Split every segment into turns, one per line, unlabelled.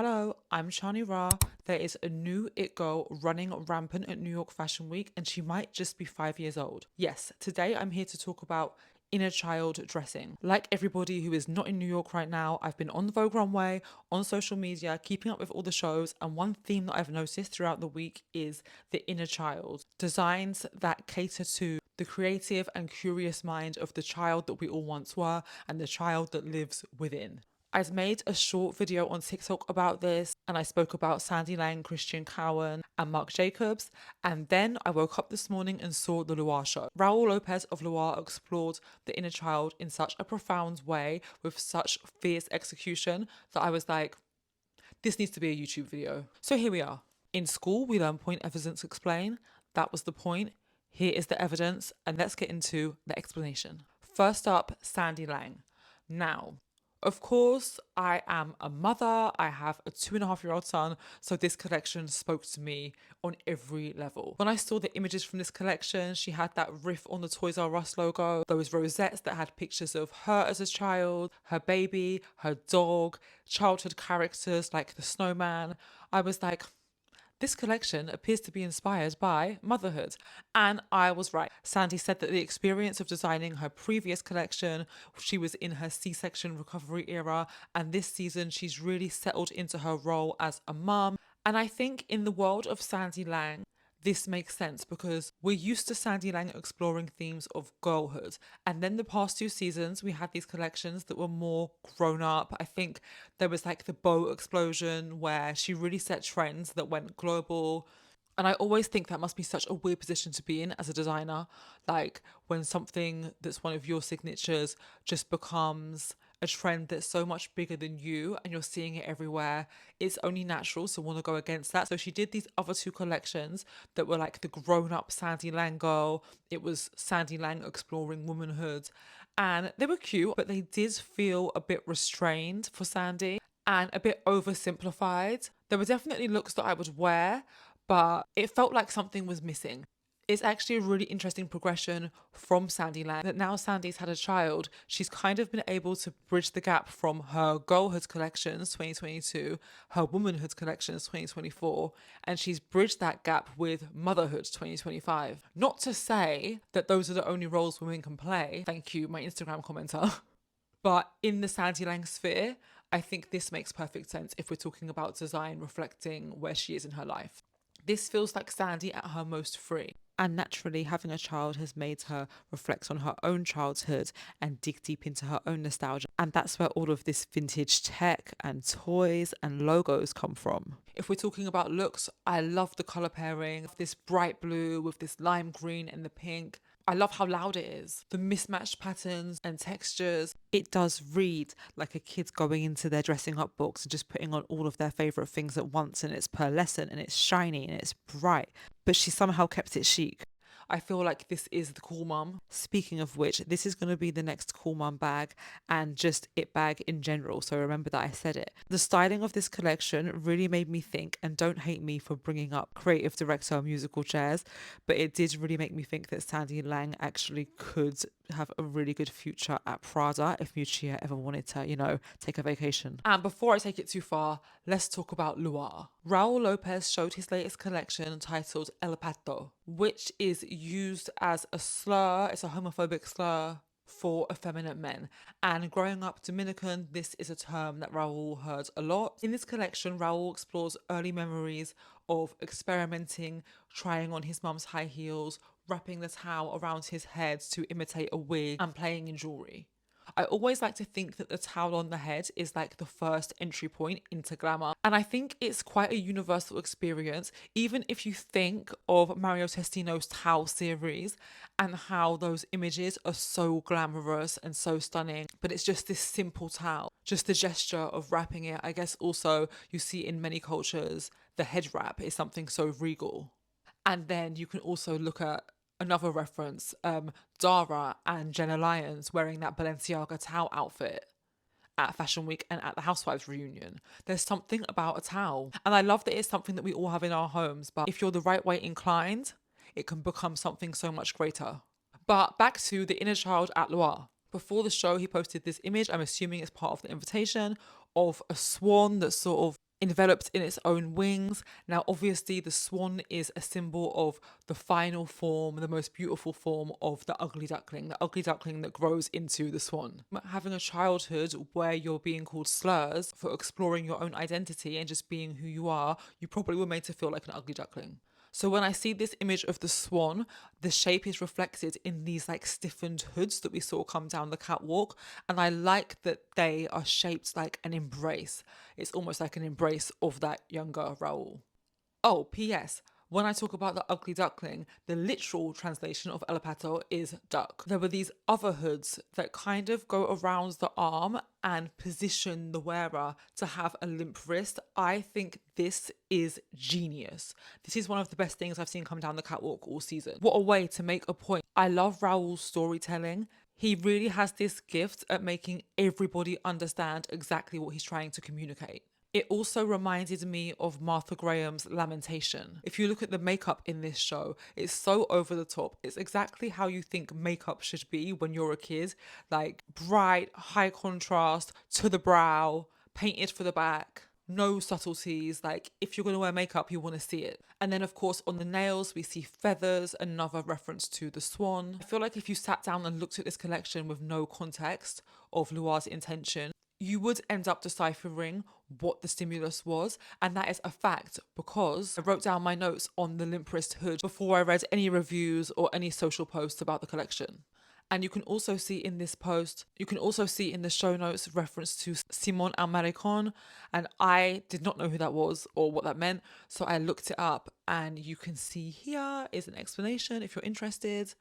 Hello, I'm Shani Ra. There is a new it girl running rampant at New York Fashion Week, and she might just be 5 years old. Yes, today I'm here to talk about inner child dressing. Like everybody who is not in New York right now, I've been on the Vogue runway, on social media, keeping up with all the shows, and one theme that I've noticed throughout the week is the inner child. Designs that cater to the creative and curious mind of the child that we all once were and the child that lives within. I've made a short video on TikTok about this, and I spoke about Sandy Liang, Cowan, and Marc Jacobs. And then I woke up this morning and saw the Luar show. Raul Lopez of Luar explored the inner child in such a profound way with such fierce execution that I was like, this needs to be a YouTube video. So here we are. In school, we learn point, evidence, explain. That was the point. Here is the evidence, and let's get into the explanation. First up, Sandy Liang. Now, of course, I am a mother. I have a 2.5-year-old son, so this collection spoke to me on every level. When I saw the images from this collection, she had that riff on the Toys R Us logo, those rosettes that had pictures of her as a child, her baby, her dog, childhood characters like the snowman. I was like, this collection appears to be inspired by motherhood. And I was right. Sandy said that the experience of designing her previous collection, she was in her C-section recovery era, and this season she's really settled into her role as a mum. And I think in the world of Sandy Liang, this makes sense because we're used to Sandy Liang exploring themes of girlhood. And then the past 2 seasons, we had these collections that were more grown up. I think there was like the bow explosion where she really set trends that went global. And I always think that must be such a weird position to be in as a designer. Like when something that's one of your signatures just becomes a trend that's so much bigger than you and you're seeing it everywhere, it's only natural to want to go against that. So she did these other 2 collections that were like the grown-up Sandy Liang girl. It was Sandy Liang exploring womanhood. And they were cute, but they did feel a bit restrained for Sandy and a bit oversimplified. There were definitely looks that I would wear, but it felt like something was missing. It's actually a really interesting progression from Sandy Liang that now Sandy's had a child, she's kind of been able to bridge the gap from her girlhood collections 2022, her womanhood collections 2024, and she's bridged that gap with motherhood 2025. Not to say that those are the only roles women can play. Thank you, my Instagram commenter. But in the Sandy Liang sphere, I think this makes perfect sense if we're talking about design reflecting where she is in her life. This feels like Sandy at her most free. And naturally, having a child has made her reflect on her own childhood and dig deep into her own nostalgia. And that's where all of this vintage tech and toys and logos come from. If we're talking about looks, I love the colour pairing of this bright blue with this lime green and the pink. I love how loud it is. The mismatched patterns and textures. It does read like a kid going into their dressing up box and just putting on all of their favourite things at once, and it's pearlescent and it's shiny and it's bright. But she somehow kept it chic. I feel like this is the cool mum. Speaking of which, this is going to be the next cool mum bag and just it bag in general. So remember that I said it. The styling of this collection really made me think, and don't hate me for bringing up creative director musical chairs, but it did really make me think that Sandy Liang actually could have a really good future at Prada if Miuccia ever wanted to, take a vacation. And before I take it too far, let's talk about Luar. Raul Lopez showed his latest collection titled El Pato, which is used as a slur. It's a homophobic slur for effeminate men. And growing up Dominican, this is a term that Raul heard a lot. In this collection, Raul explores early memories of experimenting, trying on his mum's high heels, wrapping the towel around his head to imitate a wig, and playing in jewellery. I always like to think that the towel on the head is like the first entry point into glamour. And I think it's quite a universal experience, even if you think of Mario Testino's towel series and how those images are so glamorous and so stunning. But it's just this simple towel, just the gesture of wrapping it. I guess also you see in many cultures, the head wrap is something so regal. And then you can also look at another reference, Dara and Jenna Lyons wearing that Balenciaga towel outfit at Fashion Week and at the Housewives reunion. There's something about a towel. And I love that it's something that we all have in our homes, but if you're the right way inclined, it can become something so much greater. But back to the inner child at Luar. Before the show, he posted this image, I'm assuming it's part of the invitation, of a swan that's sort of enveloped in its own wings. Now, obviously, the swan is a symbol of the final form, the most beautiful form of the ugly duckling that grows into the swan. Having a childhood where you're being called slurs for exploring your own identity and just being who you are, you probably were made to feel like an ugly duckling. So when I see this image of the swan, the shape is reflected in these like stiffened hoods that we saw come down the catwalk. And I like that they are shaped like an embrace. It's almost like an embrace of that younger Raul. Oh, P.S. When I talk about the ugly duckling, the literal translation of El Pato is duck. There were these other hoods that kind of go around the arm and position the wearer to have a limp wrist. I think this is genius. This is one of the best things I've seen come down the catwalk all season. What a way to make a point. I love Raul's storytelling. He really has this gift at making everybody understand exactly what he's trying to communicate. It also reminded me of Martha Graham's Lamentation. If you look at the makeup in this show, it's so over the top. It's exactly how you think makeup should be when you're a kid. Like bright, high contrast, to the brow, painted for the back. No subtleties. Like if you're going to wear makeup, you want to see it. And then of course on the nails, we see feathers, another reference to the swan. I feel like if you sat down and looked at this collection with no context of Luar's intention, you would end up deciphering what the stimulus was. And that is a fact because I wrote down my notes on the limp wrist hood before I read any reviews or any social posts about the collection. And you can also see in this post, you can also see in the show notes reference to Simon Almaricon. And I did not know who that was or what that meant. So I looked it up and you can see here is an explanation if you're interested.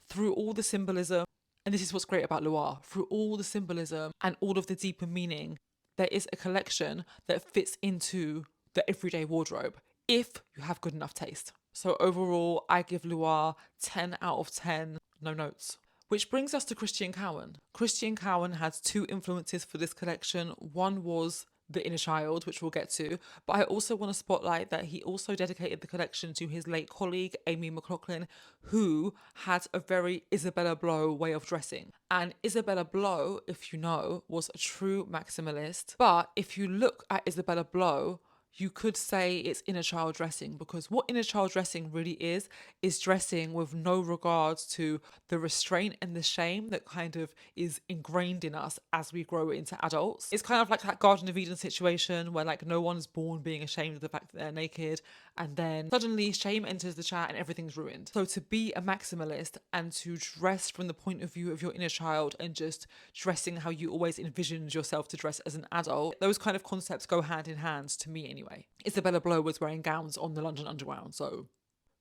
Through all the symbolism, and this is what's great about Luar, through all the symbolism and all of the deeper meaning, there is a collection that fits into the everyday wardrobe if you have good enough taste. So overall, I give Luar 10 out of 10, no notes. Which brings us to Christian Cowan. Christian Cowan had two influences for this collection. One was the inner child, which we'll get to, but I also want to spotlight that he also dedicated the collection to his late colleague, Amy McLaughlin, who had a very Isabella Blow way of dressing. And Isabella Blow, if you know, was a true maximalist. But if you look at Isabella Blow, you could say it's inner child dressing, because what inner child dressing really is dressing with no regards to the restraint and the shame that kind of is ingrained in us as we grow into adults. It's kind of like that Garden of Eden situation where like no one's born being ashamed of the fact that they're naked, and then suddenly shame enters the chat and everything's ruined. So to be a maximalist and to dress from the point of view of your inner child and just dressing how you always envisioned yourself to dress as an adult, those kind of concepts go hand in hand to me anyway. Isabella Blow was wearing gowns on the London Underground, so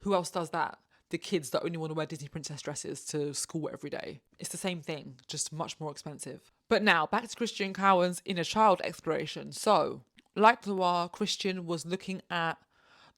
who else does that? The kids that only want to wear Disney princess dresses to school every day. It's the same thing, just much more expensive. But now, back to Christian Cowan's inner child exploration. So, like Luar, Christian was looking at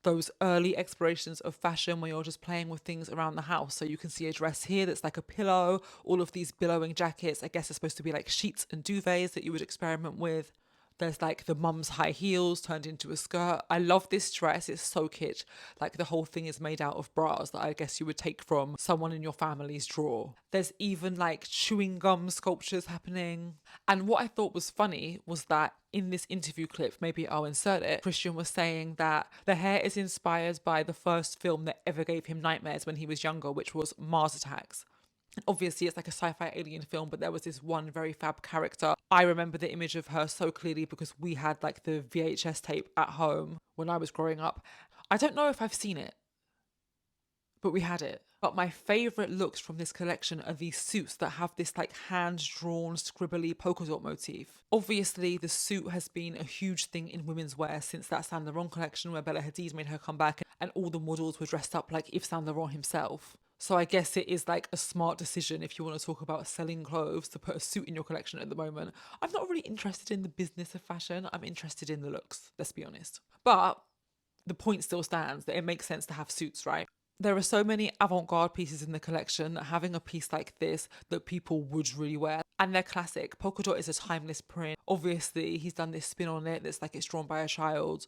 those early explorations of fashion where you're just playing with things around the house. So you can see a dress here that's like a pillow, all of these billowing jackets. I guess are supposed to be like sheets and duvets that you would experiment with. There's like the mum's high heels turned into a skirt. I love this dress. It's so kitsch. Like the whole thing is made out of bras that I guess you would take from someone in your family's drawer. There's even like chewing gum sculptures happening. And what I thought was funny was that in this interview clip, maybe I'll insert it, Christian was saying that the hair is inspired by the first film that ever gave him nightmares when he was younger, which was Mars Attacks. And obviously it's like a sci-fi alien film, but there was this one very fab character. I remember the image of her so clearly because we had like the VHS tape at home when I was growing up. I don't know if I've seen it, but we had it. But my favourite looks from this collection are these suits that have this like hand-drawn, scribbly polka dot motif. Obviously, the suit has been a huge thing in women's wear since that Saint Laurent collection where Bella Hadid made her comeback and all the models were dressed up like Yves Saint Laurent himself. So I guess it is like a smart decision if you want to talk about selling clothes to put a suit in your collection at the moment. I'm not really interested in the business of fashion. I'm interested in the looks, let's be honest. But the point still stands that it makes sense to have suits, right? There are so many avant-garde pieces in the collection that having a piece like this that people would really wear. And they're classic. Polka dot is a timeless print. Obviously, he's done this spin on it that's like it's drawn by a child.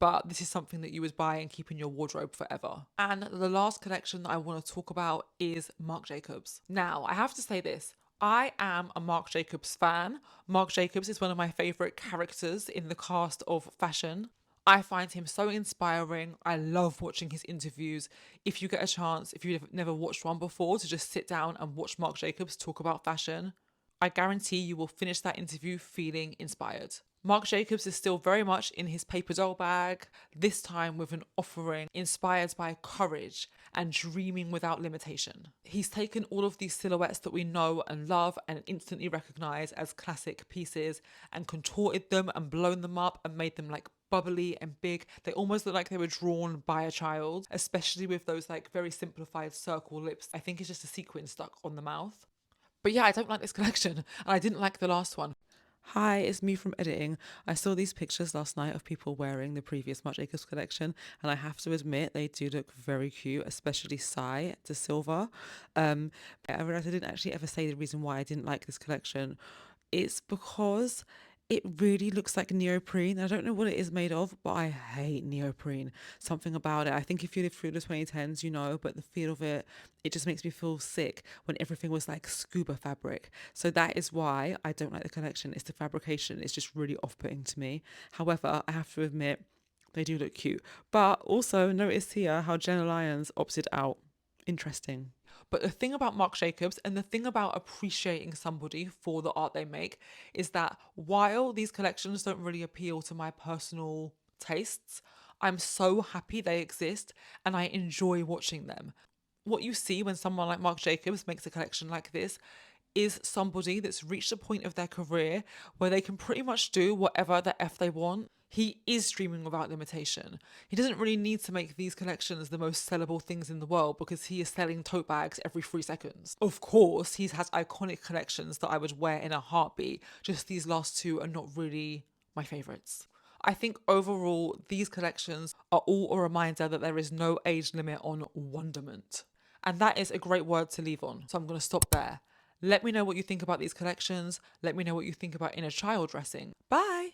But this is something that you would buy and keep in your wardrobe forever. And the last collection that I want to talk about is Marc Jacobs. Now, I have to say this. I am a Marc Jacobs fan. Marc Jacobs is one of my favourite characters in the cast of fashion. I find him so inspiring. I love watching his interviews. If you get a chance, if you've never watched one before, to just sit down and watch Marc Jacobs talk about fashion, I guarantee you will finish that interview feeling inspired. Marc Jacobs is still very much in his paper doll bag, this time with an offering inspired by courage and dreaming without limitation. He's taken all of these silhouettes that we know and love and instantly recognize as classic pieces and contorted them and blown them up and made them like bubbly and big. They almost look like they were drawn by a child, especially with those like very simplified circle lips. I think it's just a sequin stuck on the mouth. But yeah, I don't like this collection, and I didn't like the last one. Hi, it's me from editing. I saw these pictures last night of people wearing the previous Marc Jacobs collection, and I have to admit they do look very cute, especially Sai de Silva. I realized I didn't actually ever say the reason why I didn't like this collection. It's because it really looks like neoprene. I don't know what it is made of, but I hate neoprene. Something about it. I think if you live through the 2010s, you know, but the feel of it, it just makes me feel sick when everything was like scuba fabric. So that is why I don't like the collection. It's the fabrication. It's just really off-putting to me. However, I have to admit, they do look cute. But also notice here how Jenna Lyons opted out. Interesting. But the thing about Marc Jacobs and the thing about appreciating somebody for the art they make is that while these collections don't really appeal to my personal tastes, I'm so happy they exist and I enjoy watching them. What you see when someone like Marc Jacobs makes a collection like this is somebody that's reached a point of their career where they can pretty much do whatever the F they want. He is streaming without limitation. He doesn't really need to make these collections the most sellable things in the world because he is selling tote bags every 3 seconds. Of course, he's had iconic collections that I would wear in a heartbeat. Just these last two are not really my favourites. I think overall, these collections are all a reminder that there is no age limit on wonderment. And that is a great word to leave on. So I'm going to stop there. Let me know what you think about these collections. Let me know what you think about inner child dressing. Bye.